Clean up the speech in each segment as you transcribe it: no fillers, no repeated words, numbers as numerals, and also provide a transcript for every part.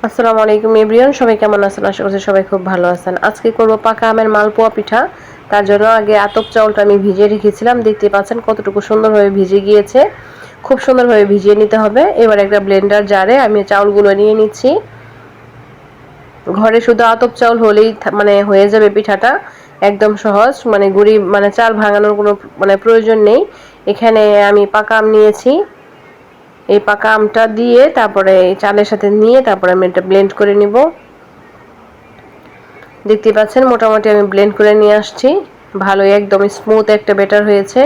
আসসালামু আলাইকুম এভরিওয়ান, সবাই কেমন আছেন? আশা করছি সবাই খুব ভালো আছেন। আজকে করব পাকা আমের মালপোয়া পিঠা। তার জন্য আগে আতপ চাউলটা আমি ভিজিয়ে রেখেছিলাম। দেখতে পাচ্ছেন কতটুকু সুন্দরভাবে ভিজে গিয়েছে। খুব সুন্দরভাবে ভিজিয়ে নিতে হবে। এবার একটা ব্লেন্ডার জারে আমি চাউলগুলো নিয়ে নিচ্ছি। ঘরে শুধু আতপ চাউল হলেই মানে হয়ে যাবে পিঠাটা। একদম সহজ, মানে গুঁড়ি মানে চাল ভাঙানোর কোনো মানে প্রয়োজন নেই। এখানে আমি পাকা আম নিয়েছি। এই পাকা আমটা দিয়ে তারপরে চালের সাথে নিয়ে তারপরে আমি এটা ব্লেন্ড করে নিব। দেখতে পাচ্ছেন মোটামুটি আমি ব্লেন্ড করে নিয়ে আসছি। ভালোই একদম স্মুথ একটা ব্যাটার হয়েছে।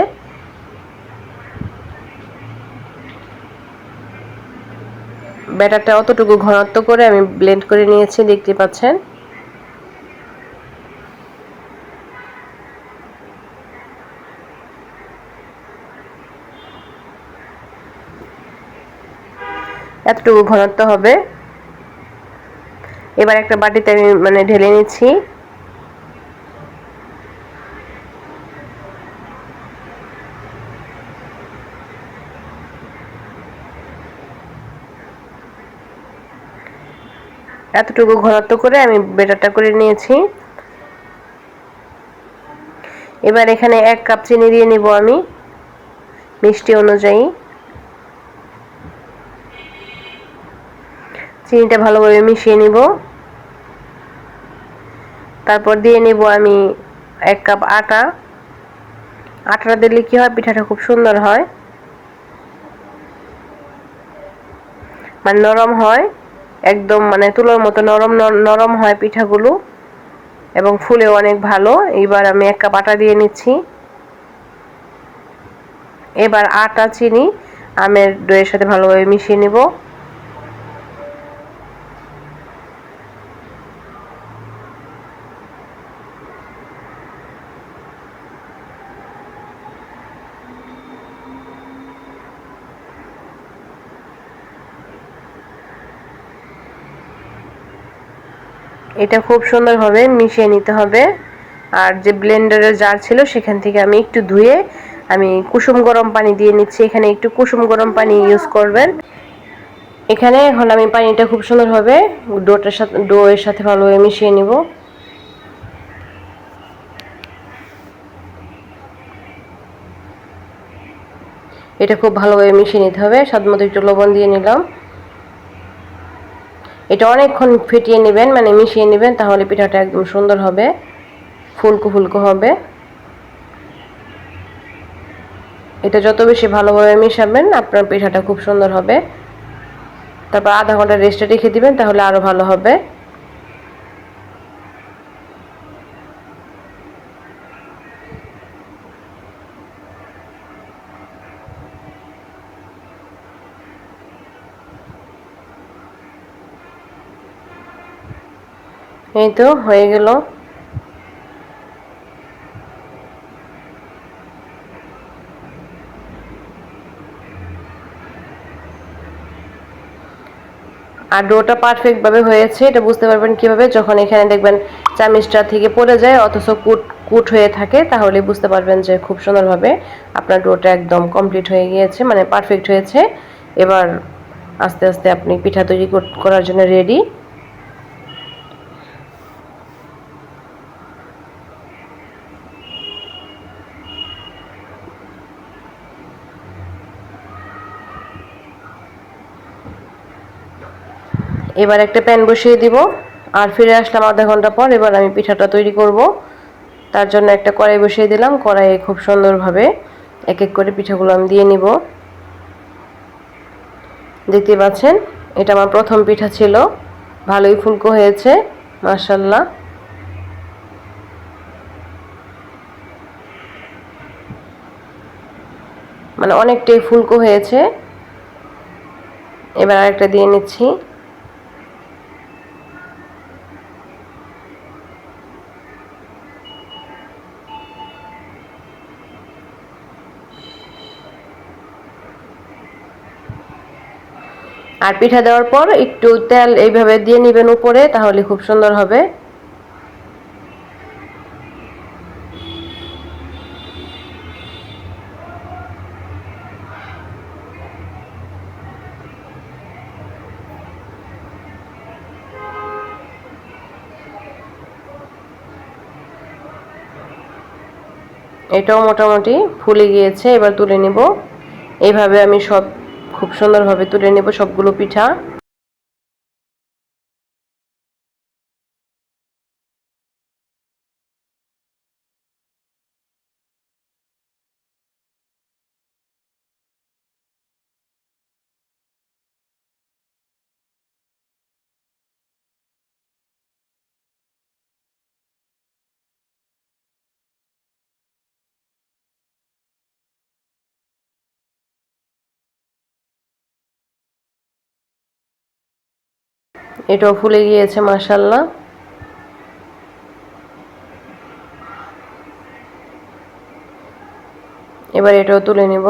ব্যাটারটা অতটুকু ঘনত্ব করে আমি ব্লেন্ড করে নিয়েছি, দেখতে পাচ্ছেন। এতটুকু ঘনত্ব হবে। এবার একটা বাটিতে আমি মানে ঢেলে নিচ্ছি। এতটুকু ঘনত্ব করে আমি ব্যাটারটা করে নিয়েছি। এবার এখানে 1 কাপ চিনি দিয়ে নিব আমি মিষ্টি অনুযায়ী। চিনিটা ভালোভাবে মিশিয়ে নিব। তারপর দিয়ে নিব আমি 1 কাপ আটা। আটাটা দিলে কি হয়, পিঠাটা খুব সুন্দর হয়, মানে নরম হয় একদম, মানে তুলোর মতো নরম নরম হয় পিঠাগুলো এবং ফুলেও অনেক ভালো। এবার আমি 1 কাপ আটা দিয়ে নিচ্ছি। এবার আটা চিনি আমের দইয়ের সাথে ভালোভাবে মিশিয়ে নিব। এটা খুব সুন্দরভাবে মিশিয়ে নিতে হবে। আর যে ব্লেন্ডারের জার ছিল সেখান থেকে আমি একটু ধুয়ে আমি কুসুম গরম পানি দিয়ে নিচ্ছি। এখানে একটু কুসুম গরম পানি ইউজ করবেন। এখানে এখন আমি পানিটা খুব সুন্দরভাবে ডোয়ের সাথে ভালোভাবে মিশিয়ে নিব। এটা খুব ভালোভাবে মিশিয়ে নিতে হবে। স্বাদমতো একটু লবণ দিয়ে নিলাম। এটা অনেকক্ষণ ফেটিয়ে নেবেন, মানে মিশিয়ে নেবেন, তাহলে পিঠাটা একদম সুন্দর হবে, ফুলকো ফুলকো হবে। এটা যত বেশি ভালোভাবে মিশাবেন আপনার পিঠাটা খুব সুন্দর হবে। তারপর আধা ঘন্টা রেস্টে রেখে দিবেন, তাহলে আরো ভালো হবে। এই তো হয়ে গেল। আর ডোটা পারফেক্ট ভাবে হয়েছে এটা বুঝতে পারবেন কিভাবে, যখন এখানে দেখবেন চামিচটা থেকে পড়ে যায় অথচ কুট কুট হয়ে থাকে, তাহলে বুঝতে পারবেন যে খুব সুন্দরভাবে আপনার ডোটা একদম কমপ্লিট হয়ে গিয়েছে, মানে পারফেক্ট হয়েছে। এবার আস্তে আস্তে আপনি পিঠা তৈরি করার জন্য রেডি। এবার একটা প্যান বসিয়ে দিব। আর ফিরে আসলাম আধা ঘন্টা পর। এবার আমি পিঠাটা তৈরি করব। তার জন্য একটা কড়াই বসিয়ে দিলাম। কড়াইয়ে খুব সুন্দরভাবে এক এক করে পিঠাগুলো আমি দিয়ে নিব। দেখতে পাচ্ছেন এটা আমার প্রথম পিঠা ছিল, ভালোই ফুলকো হয়েছে মাশাআল্লাহ। মানে অনেকটাই ফুলকো হয়েছে। এবার আরেকটা দিয়ে নিচ্ছি। আর পিঠা দেওয়ার পর একটু তেল এইভাবে দিয়ে নেবেন উপরে, তাহলে খুব সুন্দর হবে। এটাও মোটামুটি ফুলে গিয়েছে, এবার তুলে নিব। এইভাবে আমি সব খুব সুন্দরভাবে তুলে নেব সবগুলো পিঠা। এটাও ফুলে গিয়েছে মাশাআল্লাহ। এবার এটাও তুলে নিব।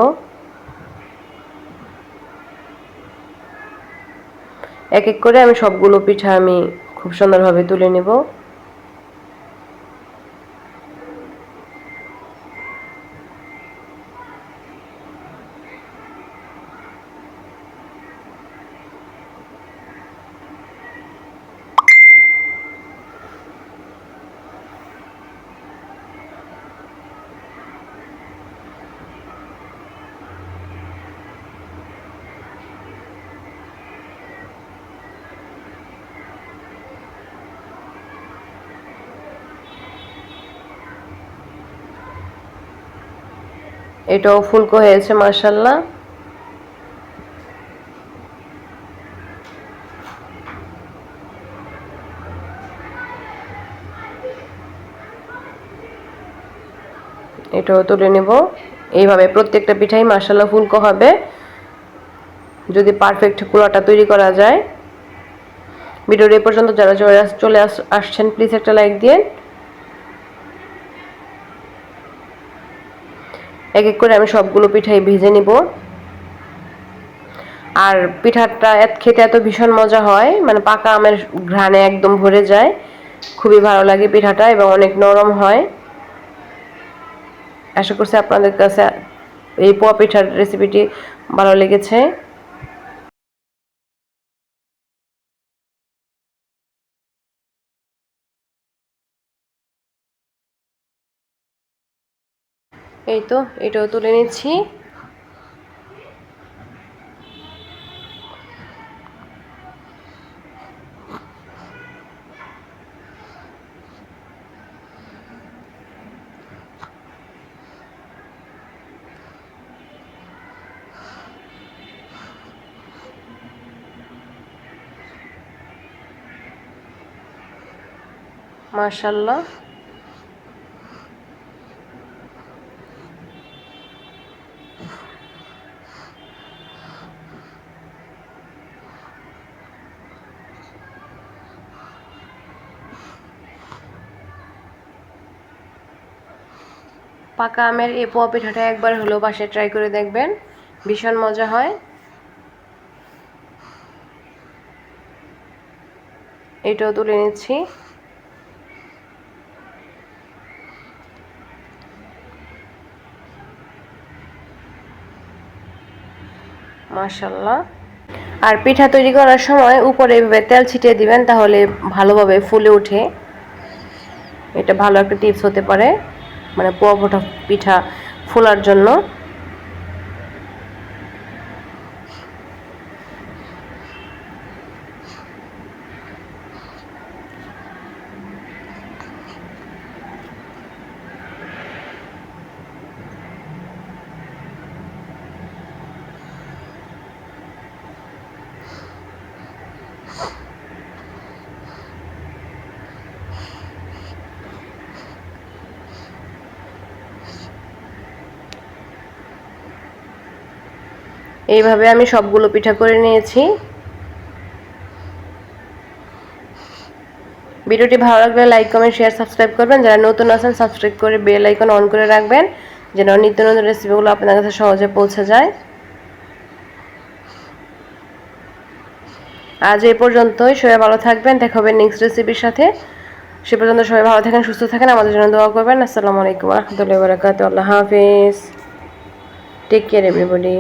এক এক করে আমি সবগুলো পিঠা আমি খুব সুন্দরভাবে তুলে নিব। এটাও ফুলকো হয়েছে মাশাআল্লাহ। এটাও তুলে নেব। এইভাবে প্রত্যেকটা পিঠাই মাশাআল্লাহ ফুলকো হবে যদি পারফেক্ট কুলাটা তৈরি করা যায়। ভিডিওর এই পর্যন্ত যারা চলে আসছেন প্লিজ একটা লাইক দিয়ে। এক এক করে আমি সবগুলো পিঠাই ভেজে নিব। আর পিঠাটা খেতে এত ভীষণ মজা হয়, মানে পাকা আমের ঘ্রাণে একদম ভরে যায়। খুবই ভালো লাগে পিঠাটা এবং অনেক নরম হয়। আশা করছি আপনাদের কাছে এই পোয়া পিঠার রেসিপিটি ভালো লেগেছে। এই তো এটাও তুলে নিচ্ছি। মাশাআল্লাহ। পাকা আমের এই পোয়া পিঠাটা একবার হলেও বাসায় ট্রাই করে দেখবেন, ভীষণ মজা হয়। এটাও তুলে নিচ্ছি। মাশাআল্লাহ। আর পিঠা তৈরি করার সময় উপরে এভাবে তেল ছিটিয়ে দিবেন, তাহলে ভালোভাবে ফুলে ওঠে। এটা ভালো একটা টিপস হতে পারে, মানে পোয়া পিঠা ফোলার জন্য। এইভাবে আমি সবগুলো পিঠা করে নিয়েছি। ভিডিওটি ভালো লাগলে লাইক কমেন্ট শেয়ার সাবস্ক্রাইব করবেন। যারা নতুন আছেন সাবস্ক্রাইব করে বেল আইকন অন করে রাখবেন, যেন নিত্য নতুন রেসিপিগুলো আপনাদের কাছে সহজে পৌঁছে যায়। আজ এই পর্যন্তই। সবাই ভালো থাকবেন, দেখা হবে নেক্সট রেসিপির সাথে। সে পর্যন্ত সবাই ভালো থাকেন, সুস্থ থাকেন, আমাদের জন্য দোয়া করবেন। আসসালামু আলাইকুম ওয়া রাহমাতুল্লাহি ওয়া বারাকাতুহু। আল্লাহ হাফেজ। Take care everybody.